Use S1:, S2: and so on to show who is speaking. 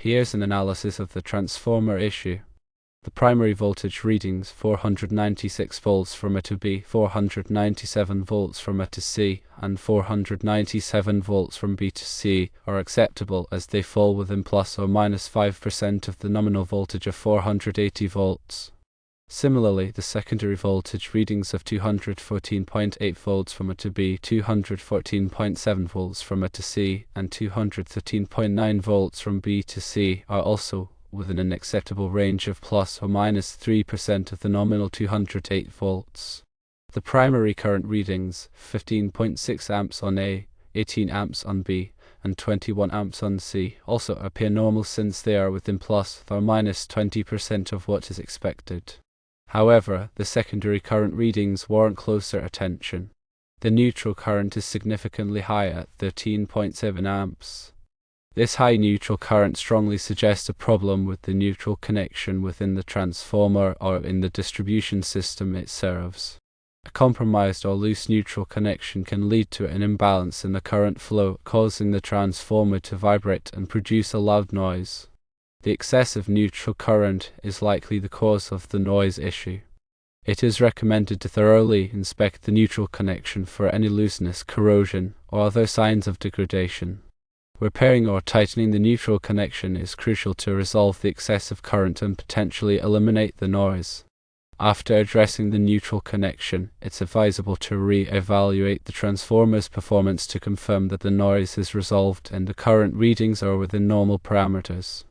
S1: Here's an analysis of the transformer issue. The primary voltage readings 496 volts from A to B, 497 volts from A to C, and 497 volts from B to C are acceptable as they fall within plus or minus 5% of the nominal voltage of 480 volts. Similarly, the secondary voltage readings of 214.8 volts from A to B, 214.7 volts from A to C, and 213.9 volts from B to C are also within an acceptable range of plus or minus 3% of the nominal 208 volts. The primary current readings, 15.6 amps on A, 18 amps on B, and 21 amps on C, also appear normal since they are within plus or minus 20% of what is expected. However, the secondary current readings warrant closer attention. The neutral current is significantly high at 13.7 amps. This high neutral current strongly suggests a problem with the neutral connection within the transformer or in the distribution system it serves. A compromised or loose neutral connection can lead to an imbalance in the current flow, causing the transformer to vibrate and produce a loud noise. The excessive neutral current is likely the cause of the noise issue. It is recommended to thoroughly inspect the neutral connection for any looseness, corrosion, or other signs of degradation. Repairing or tightening the neutral connection is crucial to resolve the excessive current and potentially eliminate the noise. After addressing the neutral connection, it's advisable to re-evaluate the transformer's performance to confirm that the noise is resolved and the current readings are within normal parameters.